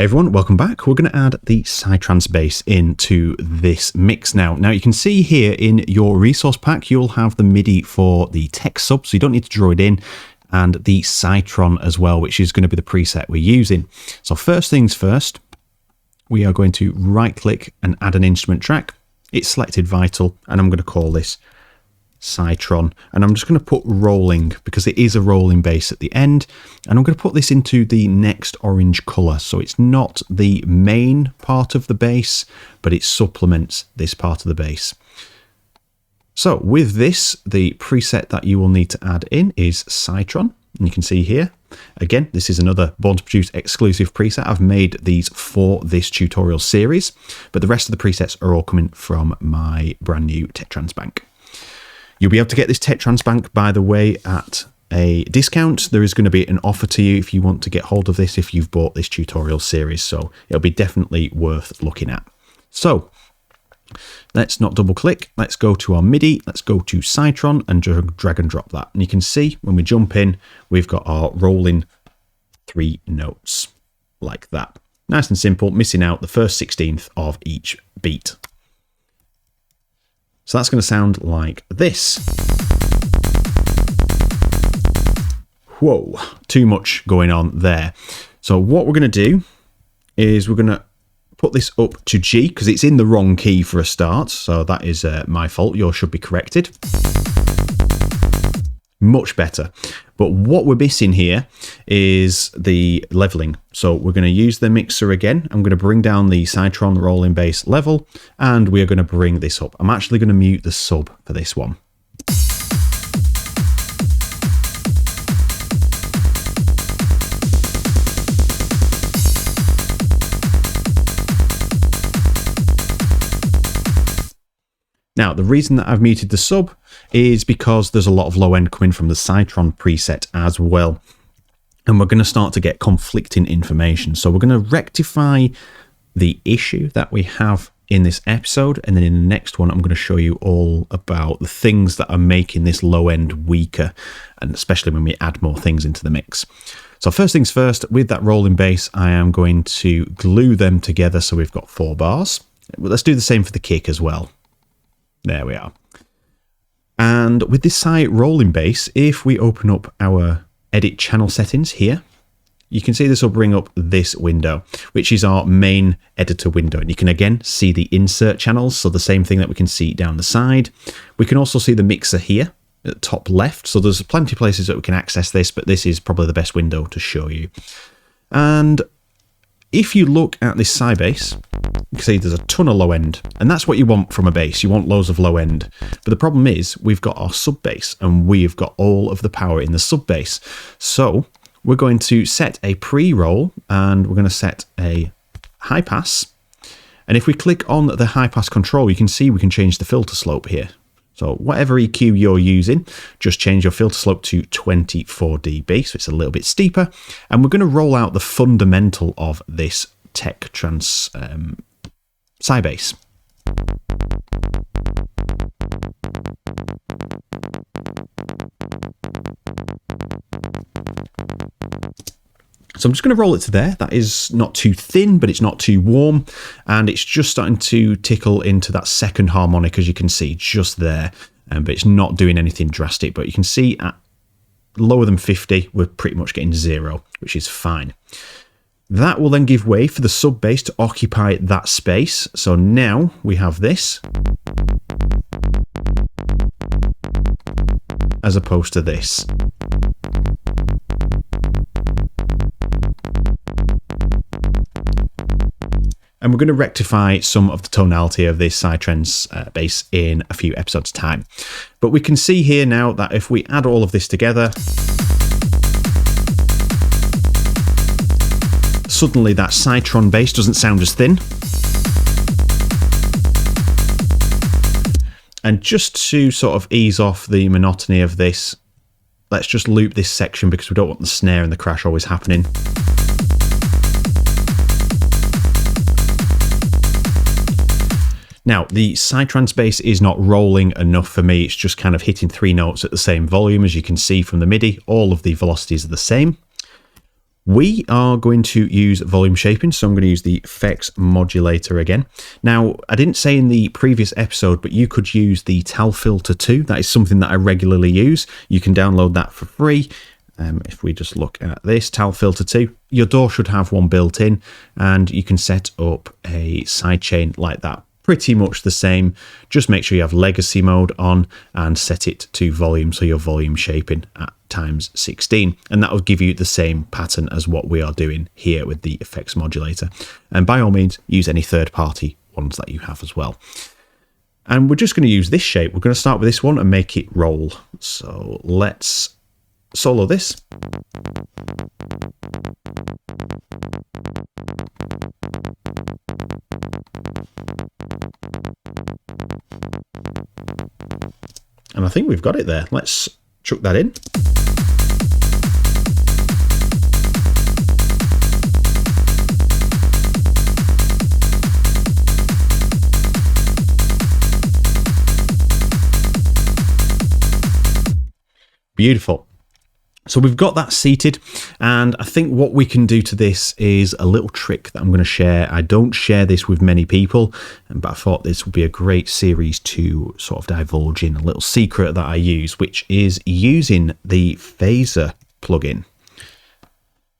Hey everyone, welcome back. We're going to add the Tech Trance bass into this mix now. Now you can see here in your resource pack, you'll have the MIDI for the tech sub, so you don't need to draw it in, and the Cytron as well, which is going to be the preset we're using. So first things first, we are going to right click and add an instrument track. It's selected Vital, and I'm going to call this Cytron, and I'm just going to put rolling because it is a rolling bass at the end, and I'm going to put this into the next orange color, so it's not the main part of the bass, but it supplements this part of the bass. So with this, the preset that you will need to add in is Cytron, and you can see here again, this is another Born to Produce exclusive preset. I've made these for this tutorial series, but the rest of the presets are all coming from my brand new Tech Trance bank. You'll be able to get this Tech Trance bank, by the way, at a discount. There is going to be an offer to you if you want to get hold of this if you've bought this tutorial series, so it'll be definitely worth looking at. So let's not double click. Let's go to our MIDI. Let's go to Cytron and drag and drop that. And you can see when we jump in, we've got our rolling 3 notes like that. Nice and simple, missing out the first 16th of each beat. So that's going to sound like this. Whoa, too much going on there. So what we're going to do is we're going to put this up to G because it's in the wrong key for a start. So that is my fault. Yours should be corrected. Much better. But what we're missing here is the leveling. So we're going to use the mixer again. I'm going to bring down the Cytron rolling bass level, and we are going to bring this up. I'm actually going to mute the sub for this one. Now, the reason that I've muted the sub is because there's a lot of low end coming from the Cytron preset as well. And we're going to start to get conflicting information. So we're going to rectify the issue that we have in this episode. And then in the next one, I'm going to show you all about the things that are making this low end weaker, and especially when we add more things into the mix. So first things first, with that rolling bass, I am going to glue them together. So we've got 4 bars. Let's do the same for the kick as well. There we are. And with this side rolling bass, if we open up our edit channel settings here, you can see this will bring up this window, which is our main editor window. And you can again see the insert channels. So the same thing that we can see down the side. We can also see the mixer here at the top left. So there's plenty of places that we can access this, but this is probably the best window to show you. And if you look at this side bass, you can see there's a ton of low end, and that's what you want from a bass. You want loads of low end. But the problem is we've got our sub bass, and we've got all of the power in the sub bass. So we're going to set a pre-roll, and we're going to set a high pass. And if we click on the high pass control, you can see we can change the filter slope here. So whatever EQ you're using, just change your filter slope to 24 dB, so it's a little bit steeper. And we're going to roll out the fundamental of this Tech Trance side bass. So I'm just going to roll it to there. That is not too thin, but it's not too warm. And it's just starting to tickle into that second harmonic, as you can see, just there. But it's not doing anything drastic. But you can see at lower than 50, we're pretty much getting 0, which is fine. That will then give way for the sub bass to occupy that space. So now we have this, as opposed to this. And we're going to rectify some of the tonality of this Tech Trance bass in a few episodes' time. But we can see here now that if we add all of this together, suddenly that Cytron bass doesn't sound as thin. And just to sort of ease off the monotony of this, let's just loop this section because we don't want the snare and the crash always happening. Now, the Tech Trance bass is not rolling enough for me. It's just kind of hitting 3 notes at the same volume. As you can see from the MIDI, all of the velocities are the same. We are going to use volume shaping, so I'm going to use the effects modulator again. Now, I didn't say in the previous episode, but you could use the Tal Filter 2. That is something that I regularly use. You can download that for free. If we just look at this, Tal Filter 2, your DAW should have one built in, and you can set up a sidechain like that. Pretty much the same. Just make sure you have legacy mode on and set it to volume, so your volume shaping at times 16, and that will give you the same pattern as what we are doing here with the effects modulator. And by all means, use any third-party ones that you have as well. And we're just going to use this shape. We're going to start with this one and make it roll. So let's solo this. And I think we've got it there. Let's chuck that in. Beautiful. So we've got that seated, and I think what we can do to this is a little trick that I'm going to share. I don't share this with many people, but I thought this would be a great series to sort of divulge in a little secret that I use, which is using the phaser plugin.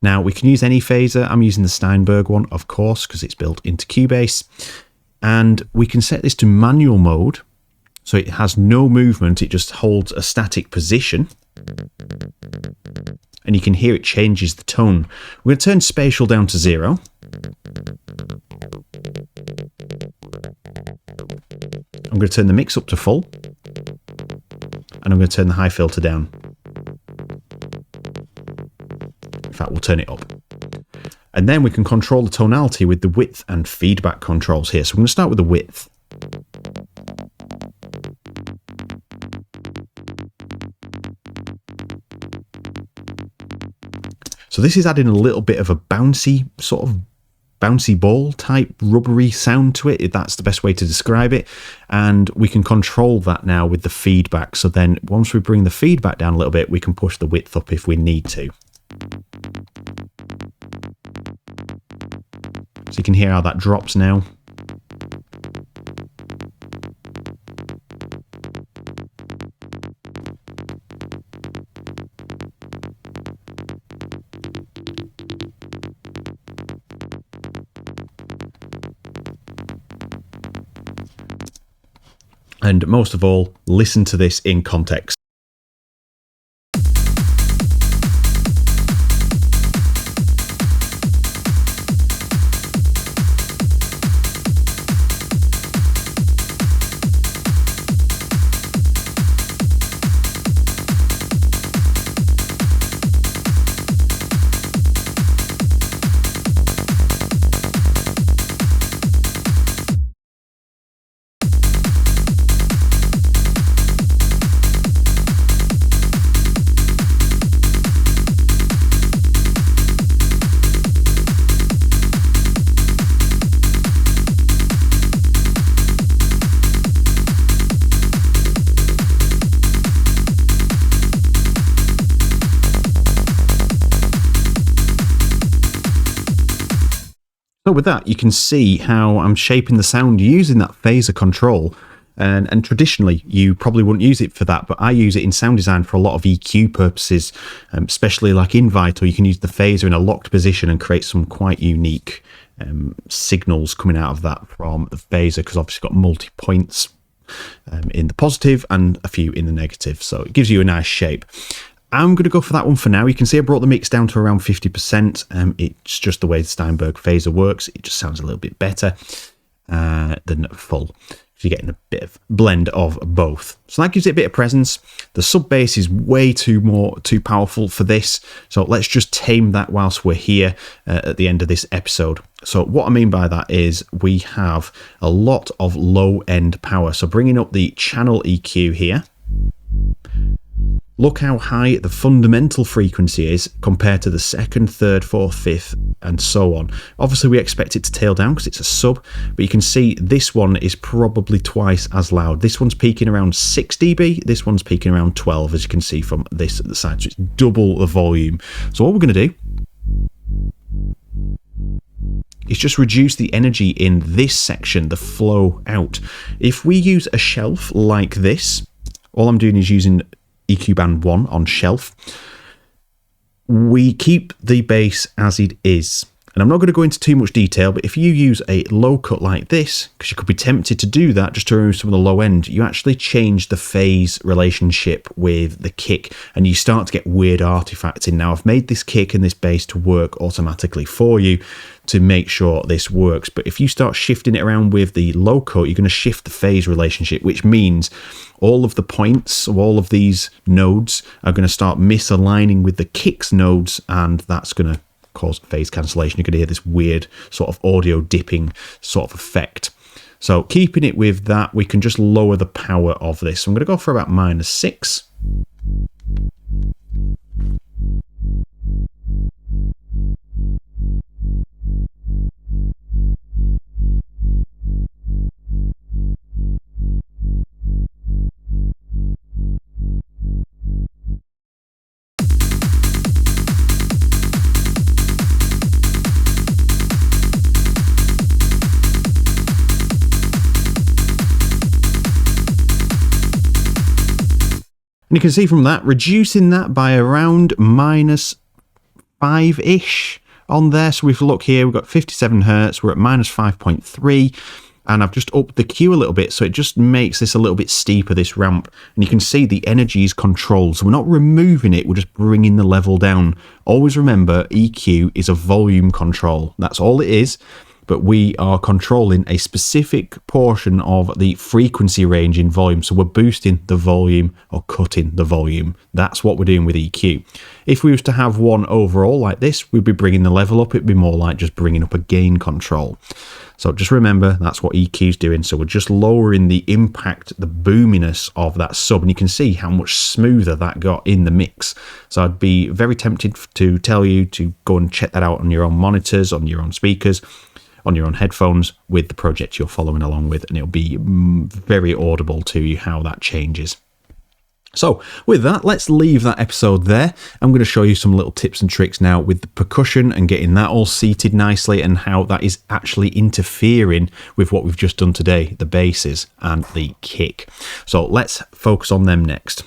Now, we can use any phaser. I'm using the Steinberg one, of course, because it's built into Cubase, and we can set this to manual mode, so it has no movement, it just holds a static position. And you can hear it changes the tone. We're going to turn spatial down to 0. I'm going to turn the mix up to full. And I'm going to turn the high filter down. In fact, we'll turn it up. And then we can control the tonality with the width and feedback controls here. So I'm going to start with the width. So this is adding a little bit of a bouncy, sort of bouncy ball type rubbery sound to it. That's the best way to describe it. And we can control that now with the feedback. So then once we bring the feedback down a little bit, we can push the width up if we need to. So you can hear how that drops now. And most of all, listen to this in context. So with that, you can see how I'm shaping the sound using that phaser control. And traditionally, you probably wouldn't use it for that, but I use it in sound design for a lot of EQ purposes, especially like invite, or you can use the phaser in a locked position and create some quite unique signals coming out of that from the phaser, because obviously it's got multi-points in the positive and a few in the negative, so it gives you a nice shape. I'm going to go for that one for now. You can see I brought the mix down to around 50%. It's just the way the Steinberg phaser works. It just sounds a little bit better than full. So you're getting a bit of blend of both. So that gives it a bit of presence. The sub bass is way too powerful for this. So let's just tame that whilst we're here at the end of this episode. So what I mean by that is we have a lot of low end power. So bringing up the channel EQ here. Look how high the fundamental frequency is compared to the second, third, fourth, fifth, and so on. Obviously, we expect it to tail down because it's a sub, but you can see this one is probably twice as loud. This one's peaking around 6 dB, this one's peaking around 12, as you can see from this at the side, so it's double the volume. So what we're going to do is just reduce the energy in this section, the flow out. If we use a shelf like this, all I'm doing is using EQ band 1 on shelf. We keep the bass as it is. And I'm not going to go into too much detail, but if you use a low cut like this, because you could be tempted to do that just to remove some of the low end, you actually change the phase relationship with the kick and you start to get weird artifacts in. Now, I've made this kick and this bass to work automatically for you to make sure this works. But if you start shifting it around with the low cut, you're going to shift the phase relationship, which means all of the points of all of these nodes are going to start misaligning with the kick's nodes, and that's going to cause phase cancellation. You're going to hear this weird sort of audio dipping sort of effect. So keeping it with that, we can just lower the power of this. So I'm going to go for about -6. And you can see from that, reducing that by around -5-ish on there. So if we look here, we've got 57 Hertz, we're at -5.3, and I've just upped the Q a little bit, so it just makes this a little bit steeper, this ramp. And you can see the energy is controlled, so we're not removing it, we're just bringing the level down. Always remember, EQ is a volume control. That's all it is. But we are controlling a specific portion of the frequency range in volume. So we're boosting the volume or cutting the volume. That's what we're doing with EQ. If we was to have one overall like this, we'd be bringing the level up. It'd be more like just bringing up a gain control. So just remember, that's what EQ is doing. So we're just lowering the impact, the boominess of that sub. And you can see how much smoother that got in the mix. So I'd be very tempted to tell you to go and check that out on your own monitors, on your own speakers, on your own headphones with the project you're following along with, and it'll be very audible to you how that changes. So with that, let's leave that episode there. I'm going to show you some little tips and tricks now with the percussion and getting that all seated nicely and how that is actually interfering with what we've just done today, the basses and the kick. So let's focus on them next.